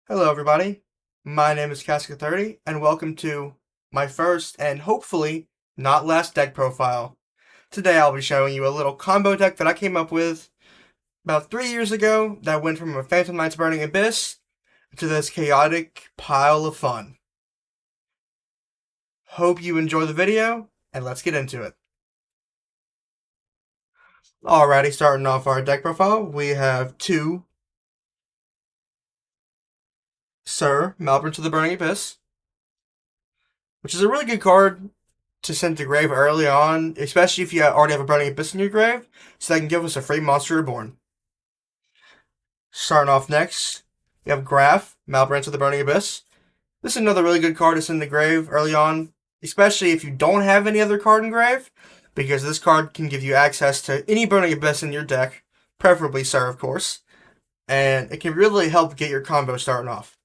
Hello everybody, my name is Casca30 and welcome to my first and hopefully not last deck profile. Today I'll be showing you a little combo deck that I came up with about 3 years ago that went from a Phantom Knights Burning Abyss to this chaotic pile of fun. Hope you enjoy the video and let's get into it. Alrighty, starting off our deck profile, we have two Sir Malbrin to the Burning Abyss, which is a really good card to send to grave early on, especially if you already have a Burning Abyss in your grave, so that can give us a free Monster Reborn. Starting off next, we have Graf, Malbranch of the Burning Abyss. This is another really good card to send to grave early on, especially if you don't have any other card in grave, because this card can give you access to any Burning Abyss in your deck, preferably Sir, of course, and it can really help get your combo starting off.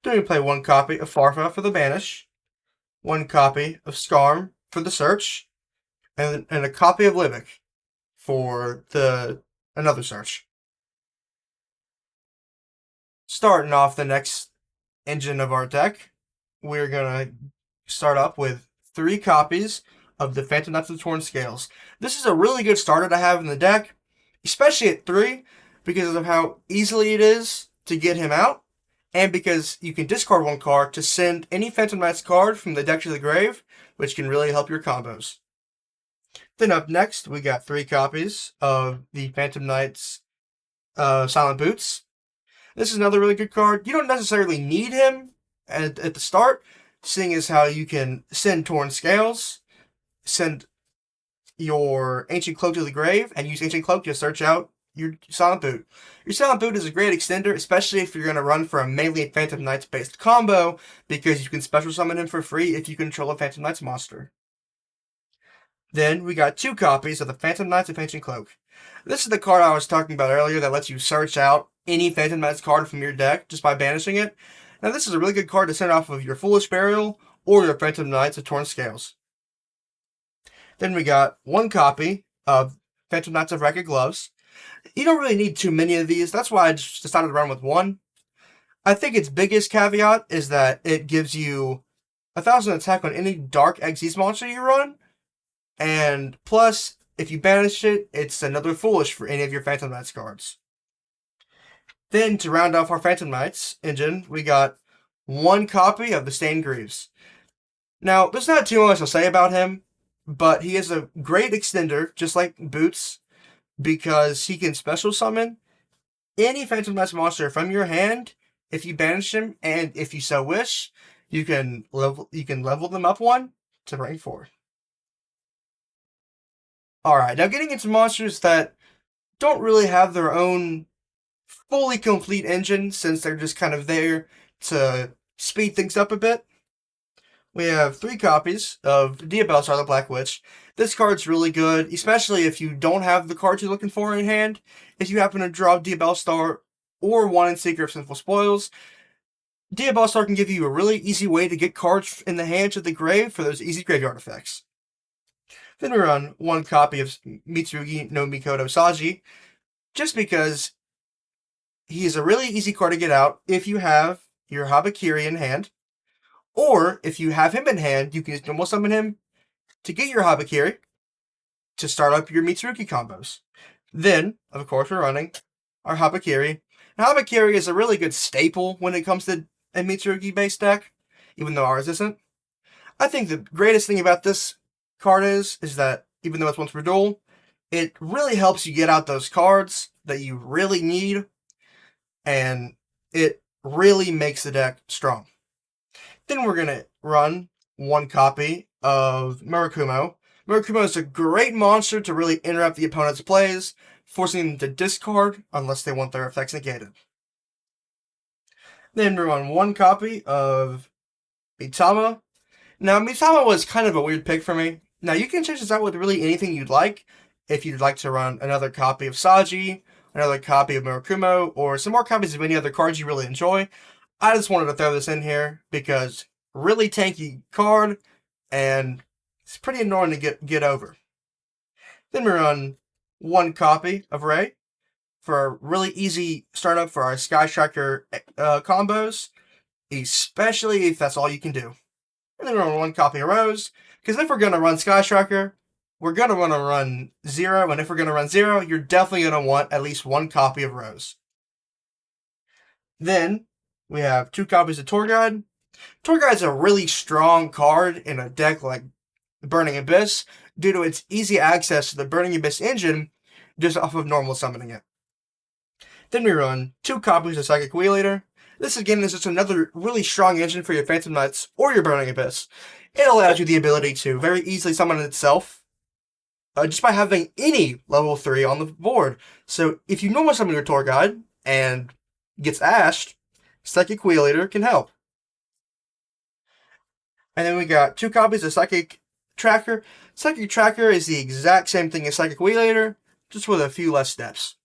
Then we play one copy of Farfa for the Banish, one copy of Skarm for the Search, and a copy of Libic for another search. Starting off the next engine of our deck, we're gonna start up with 3 copies of the Phantom Knights of the Torn Scales. This is a really good starter to have in the deck, especially at 3, because of how easily it is to get him out, and because you can discard one card to send any Phantom Knights card from the deck to the grave, which can really help your combos. Then up next, we got 3 copies of the Phantom Knights Silent Boots. This is another really good card. You don't necessarily need him at the start, seeing as how you can send Torn Scales, send your Ancient Cloak to the grave, and use Ancient Cloak to search out your Silent Boot. Your Silent Boot is a great extender, especially if you're going to run for a melee Phantom Knights based combo, because you can special summon him for free if you control a Phantom Knights monster. Then we got 2 copies of the Phantom Knights of Ancient Cloak. This is the card I was talking about earlier that lets you search out any Phantom Knights card from your deck just by banishing it. Now this is a really good card to send off of your Foolish Burial or your Phantom Knights of Torn Scales. Then we got 1 copy of Phantom Knights of Ragged Gloves. You don't really need too many of these, that's why I just decided to run with 1. I think its biggest caveat is that it gives you 1,000 attack on any Dark Xyz monster you run, and plus, if you banish it, it's another Foolish for any of your Phantom Knights cards. Then, to round off our Phantom Knights engine, we got 1 copy of the Stained Greaves. Now, there's not too much to say about him, but he is a great extender, just like Boots, because he can special summon any Phantom Knights monster from your hand if you banish him, and if you so wish, you can level them up 1 to rank 4. Alright, now getting into monsters that don't really have their own fully complete engine, since they're just kind of there to speed things up a bit. We have 3 copies of Diabellstar the Black Witch. This card's really good, especially if you don't have the card you're looking for in hand. If you happen to draw Diabellstar or One in Seeker of Sinful Spoils, Diabellstar can give you a really easy way to get cards in the hand to the grave for those easy graveyard effects. Then we run 1 copy of Mitsurugi no Mikoto Saji, just because he is a really easy card to get out if you have your Habakiri in hand, or if you have him in hand, you can just normal summon him to get your Habakiri to start up your Mitsurugi combos. Then, of course, we're running our Habakiri. Now, Habakiri is a really good staple when it comes to a Mitsurugi-based deck, even though ours isn't. I think the greatest thing about this card is that, even though it's once per duel, it really helps you get out those cards that you really need, and it really makes the deck strong. Then we're going to run 1 copy of Murakumo. Murakumo is a great monster to really interrupt the opponent's plays, forcing them to discard unless they want their effects negated. Then we run 1 copy of Mitama. Now, Mitama was kind of a weird pick for me. Now, you can change this out with really anything you'd like. If you'd like to run another copy of Saji, another copy of Murakumo, or some more copies of any other cards you really enjoy, I just wanted to throw this in here because really tanky card, and it's pretty annoying to get over. Then we run 1 copy of Ray, for a really easy startup for our Sky Striker combos, especially if that's all you can do. And then we're run 1 copy of Rose, because if we're going to run Sky Striker, we're going to want to run 0, and if we're going to run 0, you're definitely going to want at least 1 copy of Rose. Then we have 2 copies of Tour Guide. Tour Guide is a really strong card in a deck like Burning Abyss due to its easy access to the Burning Abyss engine just off of normal summoning it. Then we run 2 copies of Psychic Wheelator. This again is just another really strong engine for your Phantom Knights or your Burning Abyss. It allows you the ability to very easily summon itself just by having any level 3 on the board. So if you normally summon your Tour Guide and gets ashed, Psychic Wheelator can help. And then we got 2 copies of Psychic Tracker. Psychic Tracker is the exact same thing as Psychic Wheelator, just with a few less steps.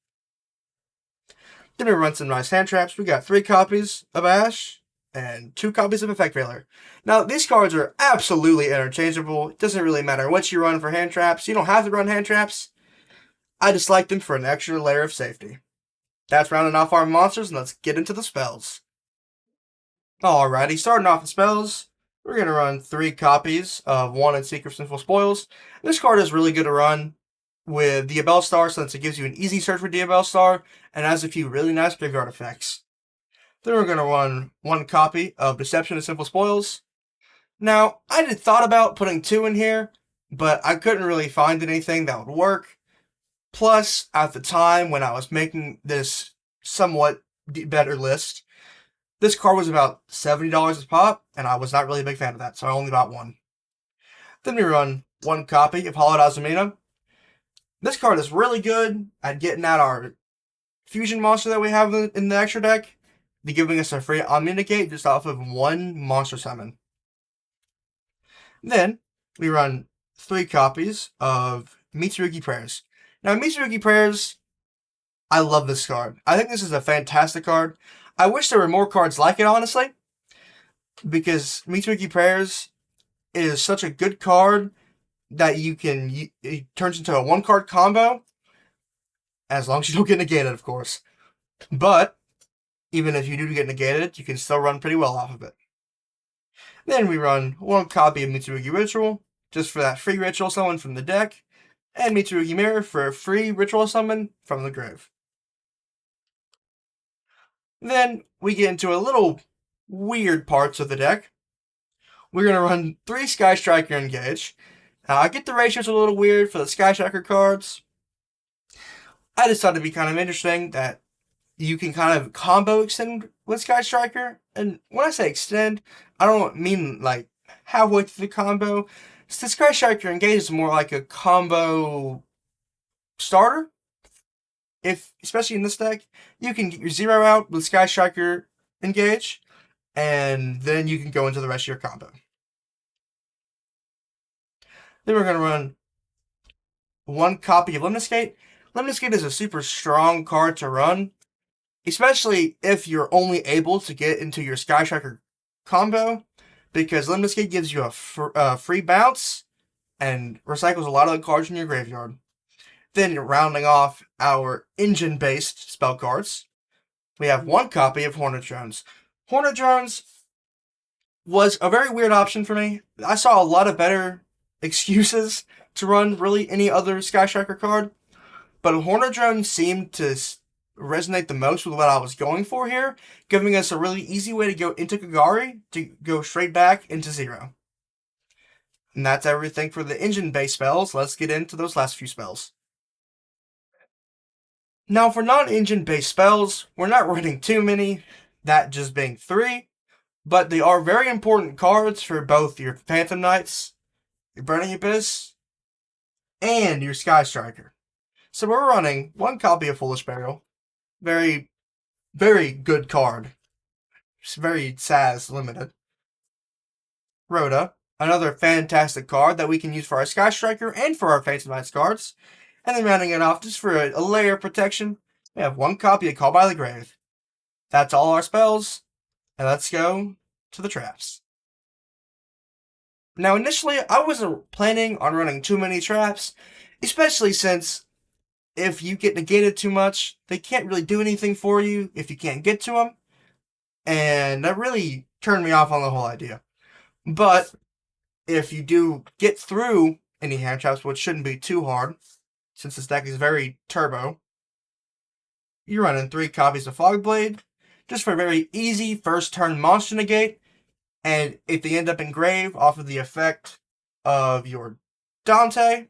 Then we run some nice hand traps. We got 3 copies of Ash and 2 copies of Effect Veiler. Now, these cards are absolutely interchangeable. It doesn't really matter what you run for hand traps. You don't have to run hand traps. I just like them for an extra layer of safety. That's rounding off our monsters, and let's get into the spells. Alrighty, starting off the spells, we're going to run 3 copies of Wanted Secret Sinful Spoils. This card is really good to run with Diabell Star since it gives you an easy search for Diabell Star and has a few really nice graveyard effects. Then we're going to run 1 copy of Deception of Simple Spoils. Now, I had thought about putting 2 in here, but I couldn't really find anything that would work. Plus, at the time when I was making this somewhat better list, this card was about $70 a pop, and I was not really a big fan of that, so I only bought 1. Then we run 1 copy of Hollowed Azumina. This card is really good at getting out our fusion monster that we have in the extra deck, to giving us a free Omnigate just off of 1 monster summon. Then we run 3 copies of Mitsurugi Prayers. Now, Mitsurugi Prayers, I love this card. I think this is a fantastic card. I wish there were more cards like it, honestly, because Mitsurugi Prayers is such a good card that it turns into a 1-card combo, as long as you don't get negated, of course. But even if you do get negated, you can still run pretty well off of it. Then we run 1 copy of Mitsurugi Ritual, just for that free ritual summon from the deck, and Mitsurugi Mirror for a free ritual summon from the grave. Then we get into a little weird parts of the deck. We're going to run 3 Sky Striker Engage. Now, I get the ratios a little weird for the Sky Striker cards. I just thought it'd be kind of interesting that you can kind of combo extend with Sky Striker. And when I say extend, I don't mean like halfway through the combo. The Sky Striker Engage is more like a combo starter. Especially in this deck, you can get your 0 out with Sky Striker Engage, and then you can go into the rest of your combo. Then we're going to run 1 copy of Limnus Gate. Limnus Gate is a super strong card to run, especially if you're only able to get into your Sky Striker combo, because Limnus Gate gives you a free bounce and recycles a lot of the cards in your graveyard. Then rounding off our engine-based spell cards, we have 1 copy of Hornet Drones. Hornet Drones was a very weird option for me. I saw a lot of better excuses to run really any other Sky Striker card, but Hornet Drones seemed to resonate the most with what I was going for here, giving us a really easy way to go into Kagari to go straight back into 0. And that's everything for the engine-based spells. Let's get into those last few spells. Now, for non-engine-based spells, we're not running too many, that just being 3, but they are very important cards for both your Phantom Knights, your Burning Abyss, and your Sky Striker. So we're running 1 copy of Foolish Burial. Very, very good card. It's very SAS limited. Rhoda, another fantastic card that we can use for our Sky Striker and for our Phantom Knights cards. And then rounding it off just for a layer of protection, we have 1 copy of Call by the Grave. That's all our spells, and let's go to the traps. Now, initially, I wasn't planning on running too many traps, especially since if you get negated too much, they can't really do anything for you if you can't get to them. And that really turned me off on the whole idea. But if you do get through any hand traps, which shouldn't be too hard, since this deck is very turbo, you're running 3 copies of Fogblade, just for a very easy first turn monster negate. And if they end up in grave off of the effect of your Dante,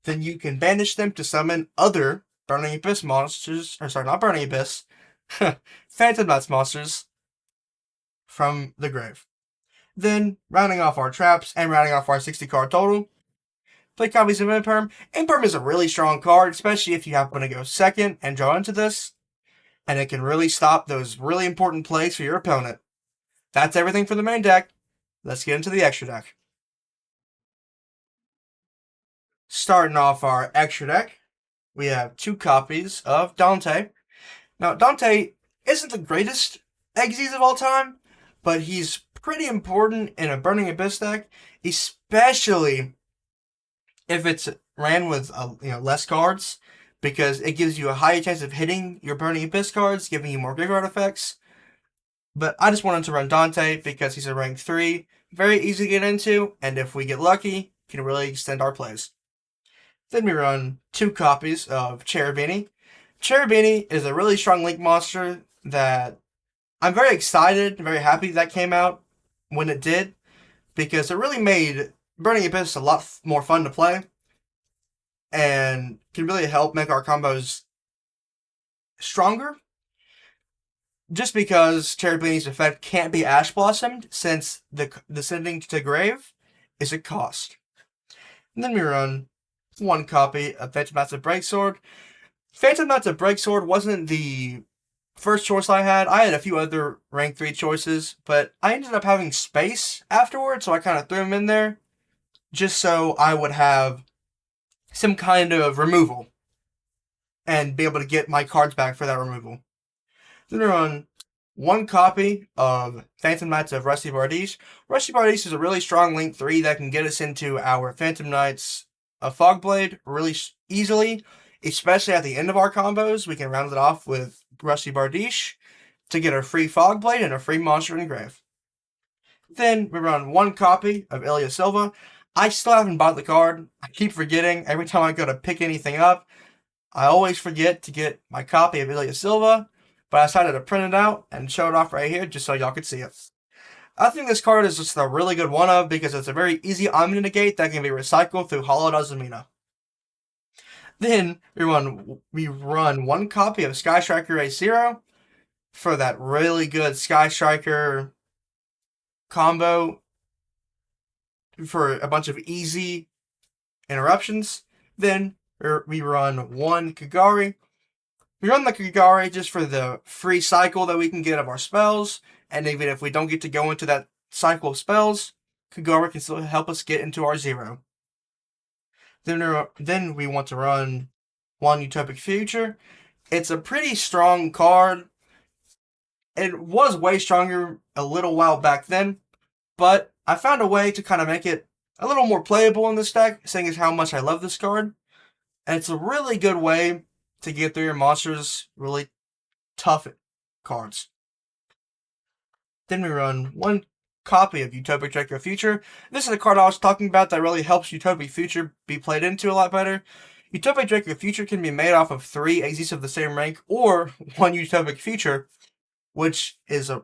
then you can banish them to summon other Burning Abyss monsters, or sorry, not Burning Abyss, Phantom Nuts monsters from the grave. Then, rounding off our traps and rounding off our 60 card total, play copies of Imperm. Imperm is a really strong card, especially if you happen to go second and draw into this, and it can really stop those really important plays for your opponent. That's everything for the main deck. Let's get into the extra deck. Starting off our extra deck, we have 2 copies of Dante. Now, Dante isn't the greatest Xyz of all time, but he's pretty important in a Burning Abyss deck, especially if it's ran with less cards, because it gives you a higher chance of hitting your Burning Abyss cards, giving you more graveyard effects. But I just wanted to run Dante because he's a rank 3, very easy to get into, and if we get lucky, can really extend our plays. Then we run 2 copies of Cherubini. Cherubini is a really strong Link monster that I'm very excited and very happy that came out when it did, because it really made Burning Abyss a lot more fun to play and can really help make our combos stronger. Just because Cherubini's effect can't be Ash Blossomed, since the descending to grave is a cost. And then we run 1 copy of Phantom Knights of Breaksword. Phantom Knights of Breaksword wasn't the first choice I had. I had a few other rank 3 choices, but I ended up having space afterwards, so I kind of threw them in there just so I would have some kind of removal and be able to get my cards back for that removal. Then we run 1 copy of Phantom Knights of Rusty Bardiche. Rusty Bardiche is a really strong Link 3 that can get us into our Phantom Knights of Fogblade really easily, especially at the end of our combos. We can round it off with Rusty Bardiche to get a free Fogblade and a free monster in grave. Then we run 1 copy of Ilya Silva. I still haven't bought the card. I keep forgetting. Every time I go to pick anything up, I always forget to get my copy of Ilya Silva, but I decided to print it out and show it off right here just so y'all could see it. I think this card is just a really good one-of because it's a very easy Omni Negate that can be recycled through Hollowed Azumina. Then we run 1 copy of Sky Striker A0 for that really good Sky Striker combo for a bunch of easy interruptions. Then we run 1 Kagari. We run the Kagari just for the free cycle that we can get of our spells, and even if we don't get to go into that cycle of spells, Kagari can still help us get into our 0. Then we want to run 1 Utopic Future. It's a pretty strong card. It was way stronger a little while back then, but I found a way to kind of make it a little more playable in this deck, seeing as how much I love this card. And it's a really good way to get through your monsters' really tough cards. Then we run 1 copy of Utopic Draco Future. This is the card I was talking about that really helps Utopic Future be played into a lot better. Utopic Draco Future can be made off of 3 Xyz of the same rank or 1 Utopic Future, which is a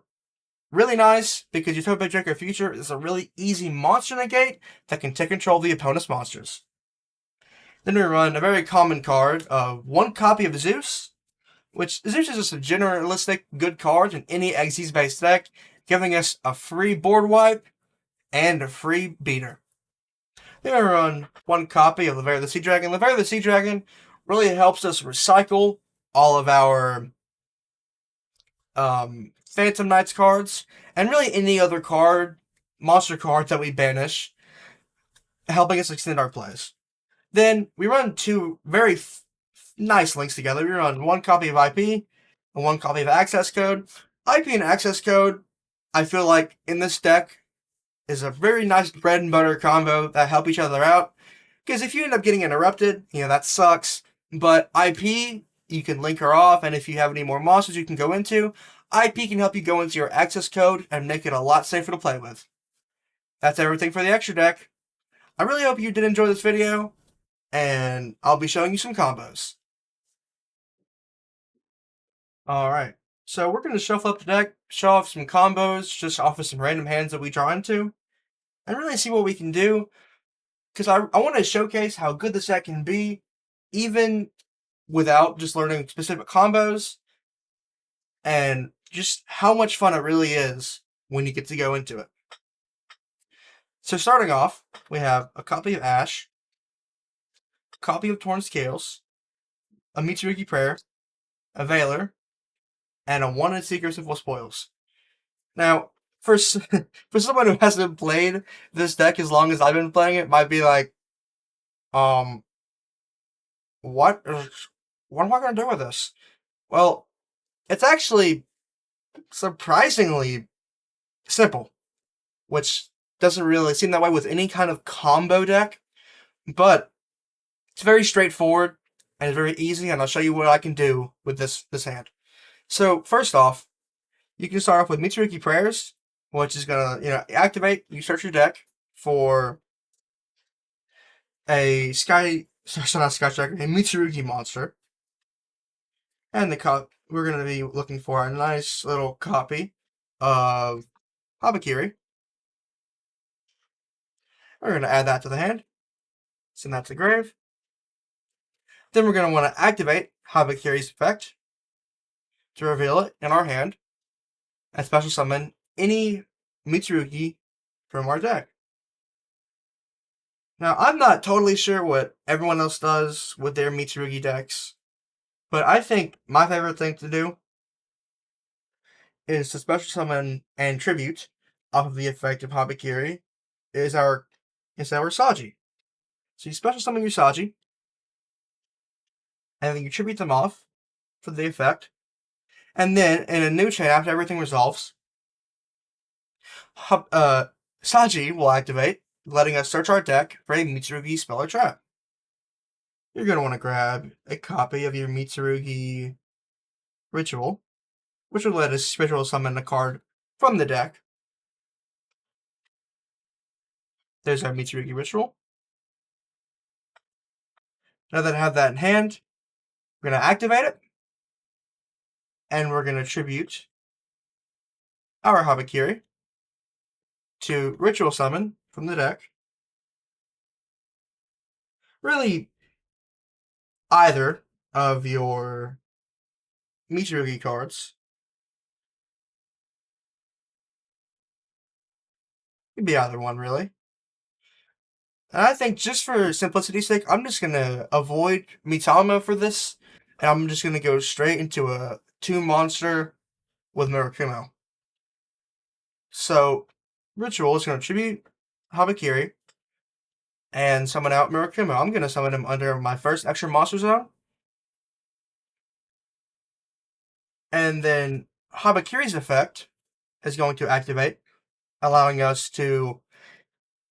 really nice because Utopic Draco Future is a really easy monster negate that can take control of the opponent's monsters. Then we run a very common card of 1 copy of Zeus, which Zeus is just a generalistic good card in any Xyz based deck, giving us a free board wipe and a free beater. Then we run 1 copy of Laveria the Sea Dragon. Laveria the Sea Dragon really helps us recycle all of our Phantom Knights cards, and really any other monster card that we banish, helping us extend our plays. Then we run 2 very nice links together. We run 1 copy of IP and 1 copy of Access Code. IP and Access Code, I feel like in this deck, is a very nice bread and butter combo that help each other out. Because if you end up getting interrupted, that sucks. But IP, you can link her off, and if you have any more monsters you can go into, IP can help you go into your access code and make it a lot safer to play with. That's everything for the extra deck. I really hope you did enjoy this video, and I'll be showing you some combos. Alright, so we're going to shuffle up the deck, show off some combos, just off of some random hands that we draw into, and really see what we can do, because I want to showcase how good this deck can be, even without just learning specific combos, and just how much fun it really is when you get to go into it. So starting off, we have a copy of Ash, a copy of Torn Scales, a Mitsurugi Prayer, a Veiler, and a 1 in Seekers of Will Spoils. Now, for someone who hasn't played this deck as long as I've been playing it, might be like, what am I going to do with this? Well, it's actually surprisingly simple, which doesn't really seem that way with any kind of combo deck, but it's very straightforward and it's very easy, and I'll show you what I can do with this hand. So first off, you can start off with Mitsurugi Prayers, which is gonna activate. You search your deck for a Mitsurugi monster, and we're gonna be looking for a nice little copy of Habakiri. We're gonna add that to the hand, send that to the grave. Then we're gonna want to activate Habakiri's effect to reveal it in our hand and special summon any Mitsurugi from our deck. Now, I'm not totally sure what everyone else does with their Mitsurugi decks, but I think my favorite thing to do is to special summon and tribute off of the effect of Habakiri is our Saji. So you special summon your Saji, and then you tribute them off for the effect, and then in a new chain after everything resolves, Saji will activate, letting us search our deck for a Mitsurugi spell or trap. You're going to want to grab a copy of your Mitsurugi Ritual, which will let us special summon a card from the deck. There's our Mitsurugi Ritual. Now that I have that in hand, we're going to activate it, and we're going to tribute our Habakiri to Ritual Summon from the deck. Really, either of your Mitsurugi cards. Could be either one, really. And I think just for simplicity's sake, I'm just going to avoid Mitama for this, and I'm just going to go straight into a 2-monster with Murakumo. So, Ritual is going to tribute Habakiri and summon out Murakumo. I'm going to summon him under my first extra monster zone. And then Habakiri's effect is going to activate, allowing us to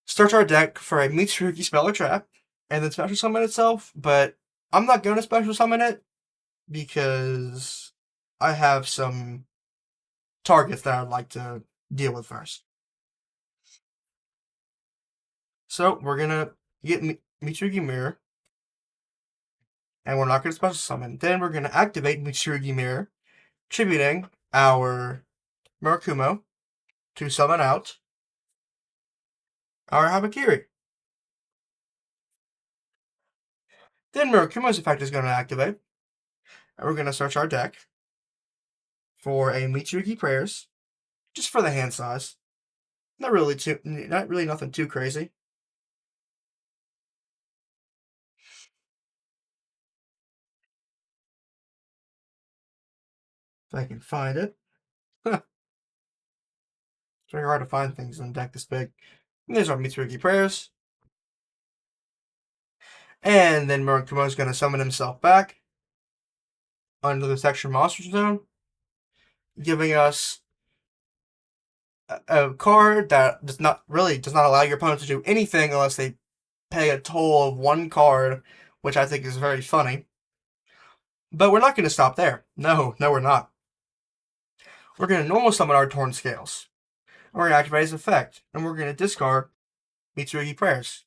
search our deck for a Mitsurugi spell or trap, and then special summon itself, but I'm not going to special summon it because I have some targets that I'd like to deal with first. So we're going to get Mitsurugi Mirror, and we're not going to special summon. Then we're going to activate Mitsurugi Mirror, tributing our Murakumo to summon out our Habakiri. Then Murakumo's effect is going to activate, and we're going to search our deck for a Mitsurugi Prayers, just for the hand size. Not really nothing too crazy. If I can find it. It's very hard to find things in a deck this big. And there's our Mitsurugi Prayers. And then Murakumo is going to summon himself back under this extra monster zone, giving us a card that does not allow your opponent to do anything unless they pay a total of 1 card, which I think is very funny. But we're not going to stop there. No, we're not. We're going to normal summon our Torn Scales. And we're going to activate his effect. And we're going to discard Mitsurugi Prayers.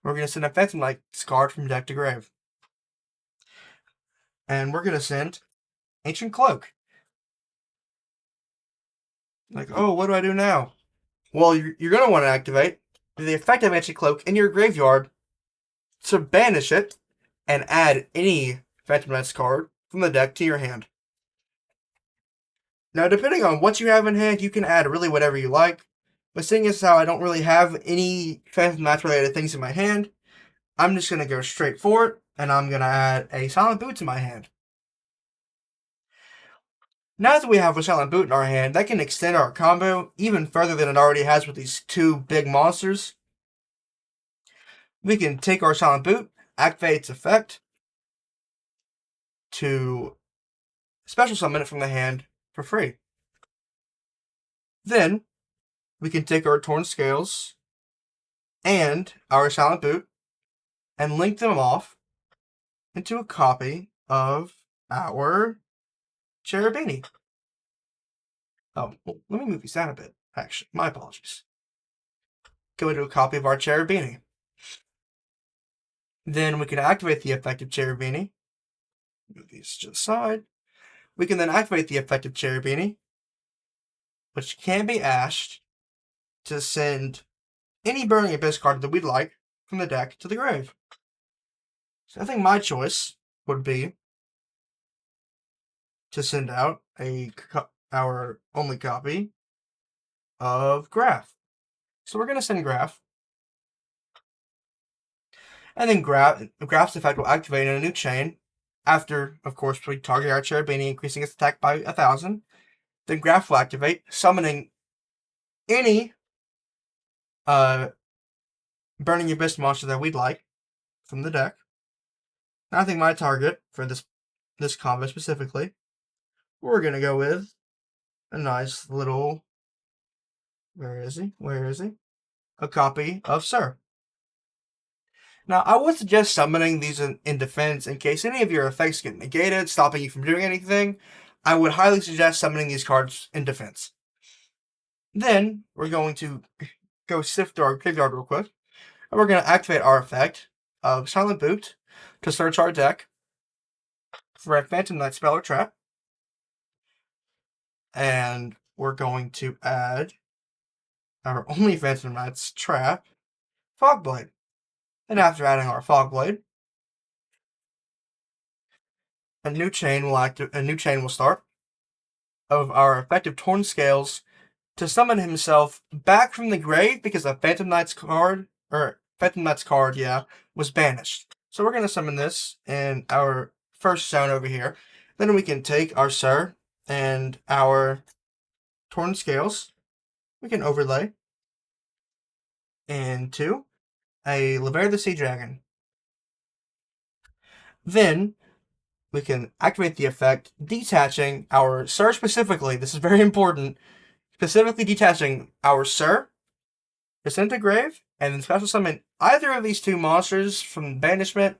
We're going to send a Phantom Knight's card from deck to grave. And we're going to send Ancient Cloak. Like, oh, what do I do now? Well, you're going to want to activate the effect of Ancient Cloak in your graveyard to banish it and add any Phantom Knight's card from the deck to your hand. Now, depending on what you have in hand, you can add really whatever you like. But seeing as how I don't really have any Phantom Knights related things in my hand, I'm just going to go straight for it, and I'm going to add a Silent Boot to my hand. Now that we have a Silent Boot in our hand, that can extend our combo even further than it already has with these two big monsters. We can take our Silent Boot, activate its effect to special summon it from the hand for free. Then, we can take our Torn Scales and our Silent Boot and link them off into a copy of our Cherubini. Oh, well, let me move these down a bit, actually. My apologies. Go into a copy of our Cherubini. Then we can activate the effective Cherubini. Move these to the side. We can then activate the effective Cherubini, which can be ashed to send any Burning Abyss card that we'd like from the deck to the grave. So I think my choice would be to send out our only copy of Graph. So we're going to send Graph. And then Graph's effect will activate in a new chain after, of course, we target our Cherubini, increasing its attack by 1,000. Then Graph will activate, summoning any Burning Abyss monster that we'd like from the deck. And I think my target for this combo specifically, we're going to go with a nice little, where is he? A copy of Sir. Now, I would suggest summoning these in defense in case any of your effects get negated, stopping you from doing anything. I would highly suggest summoning these cards in defense. Then, we're going to go sift through our graveyard real quick, and we're going to activate our effect of Silent Boot to search our deck for a Phantom Knight spell or trap. And we're going to add our only Phantom Knight's trap, Fogblade. And after adding our Fogblade, a new chain will start of our effective Torn Scales to summon himself back from the grave because a Phantom Knight's card, was banished. So we're going to summon this in our first zone over here. Then we can take our Sir and our Torn Scales. We can overlay into a Libera the Sea Dragon. Then we can activate the effect, detaching our Sir specifically. This is very important. Specifically detaching our Sir, Descent to Grave, and then special summon either of these two monsters from banishment.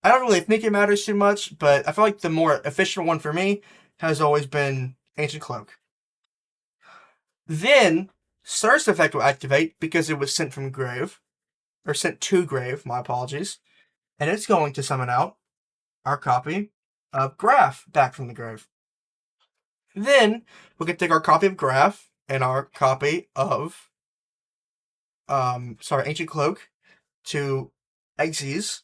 I don't really think it matters too much, but I feel like the more efficient one for me has always been Ancient Cloak. Then, Sir's effect will activate because it was sent from grave. Or sent to grave, my apologies. And it's going to summon out our copy of Graph back from the grave. Then, we can take our copy of Graph and our copy of Ancient Cloak to Xyz.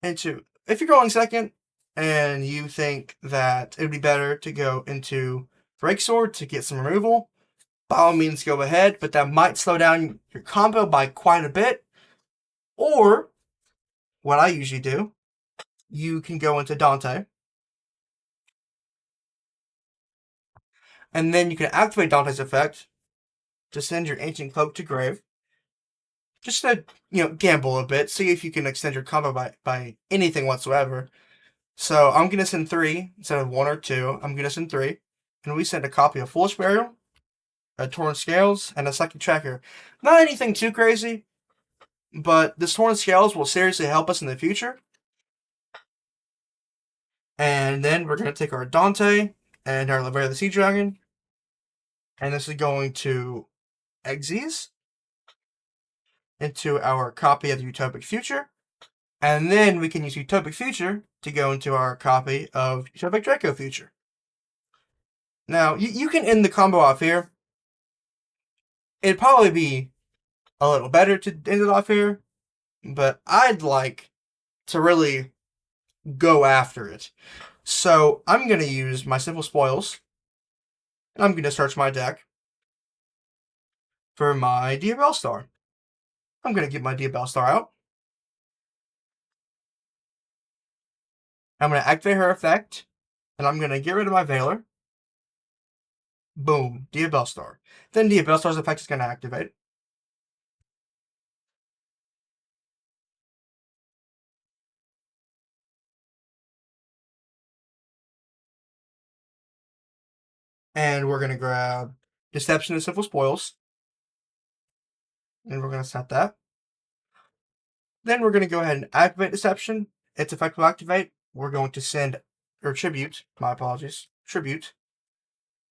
If you're going second and you think that it would be better to go into Breaksword to get some removal, by all means go ahead, but that might slow down your combo by quite a bit. Or, what I usually do, you can go into Dante, and then you can activate Dante's effect to send your Ancient Cloak to grave. Just to, gamble a bit, see if you can extend your combo by anything whatsoever. So I'm going to send 3 instead of 1 or 2. I'm going to send 3. And we send a copy of Foolish Burial, a Torn Scales, and a Psychic Tracker. Not anything too crazy, but this Torn Scales will seriously help us in the future. And then we're going to take our Dante and our Laveria the Sea Dragon. And this is going to exes into our copy of the Utopic Future. And then we can use Utopic Future to go into our copy of Utopic Draco Future. Now, you can end the combo off here. It'd probably be a little better to end it off here, but I'd like to really go after it. So I'm going to use my Simple Spoils, and I'm going to search my deck for my Diabell Star. I'm going to get my Diabell Star out. I'm going to activate her effect, and I'm going to get rid of my Veiler. Boom, Diabell Star. Then Diabell Star's effect is going to activate. And we're going to grab Deception and Simple Spoils. And we're going to set that. Then we're going to go ahead and activate Deception. Its effect will activate. We're going to send, or tribute, my apologies, tribute,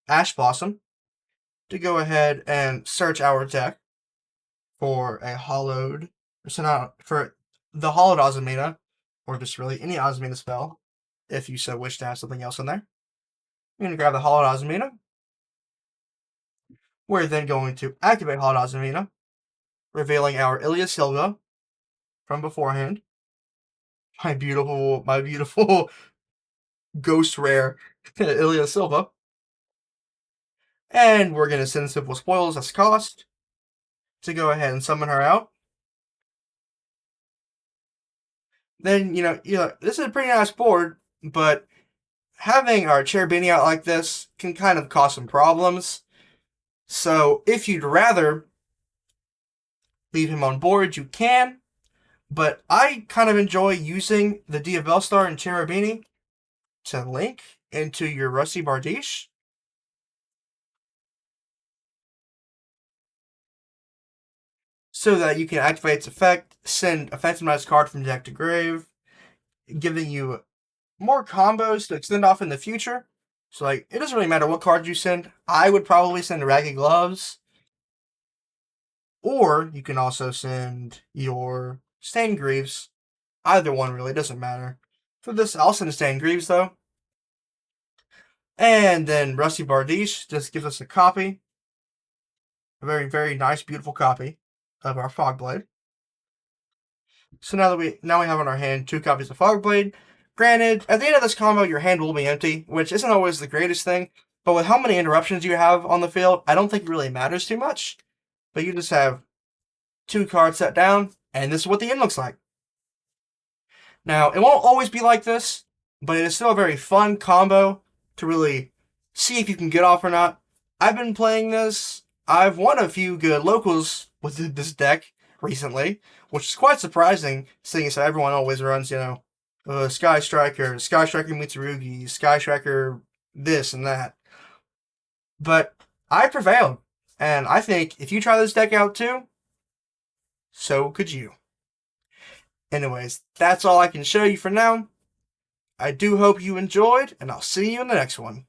Ash Blossom to go ahead and search our deck for a hollowed, for the hollowed Azumina, or just really any Azumina spell, if you so wish to have something else in there. You're going to grab the hollowed Azumina. We're then going to activate hollowed Azumina, revealing our Ilya Silva from beforehand. My beautiful ghost rare Ilya Silva. And we're going to send Simple Spoils as cost to go ahead and summon her out. Then, this is a pretty nice board, but having our Cherubini out like this can kind of cause some problems. So if you'd rather leave him on board, you can. But I kind of enjoy using the Diabell Star and Cherubini to link into your Rusty Bardiche. So that you can activate its effect, send a Phantomized card from deck to grave, giving you more combos to extend off in the future. So, it doesn't really matter what card you send. I would probably send Ragged Gloves. Or you can also send your Stained Greaves. Either one really doesn't matter. For this, I'll send a Stained Greaves, though. And then Rusty Bardiche just gives us a copy. A very, very nice, beautiful copy of our Fogblade. So now we have on our hand 2 copies of Fogblade. Granted, at the end of this combo, your hand will be empty, which isn't always the greatest thing. But with how many interruptions you have on the field, I don't think it really matters too much. But you just have 2 cards set down, and this is what the end looks like. Now, it won't always be like this, but it is still a very fun combo to really see if you can get off or not. I've been playing this. I've won a few good locals with this deck recently, which is quite surprising, seeing as everyone always runs, Sky Striker, Sky Striker Mitsurugi, Sky Striker this and that. But I prevailed, and I think if you try this deck out too, so could you. Anyways, that's all I can show you for now. I do hope you enjoyed, and I'll see you in the next one.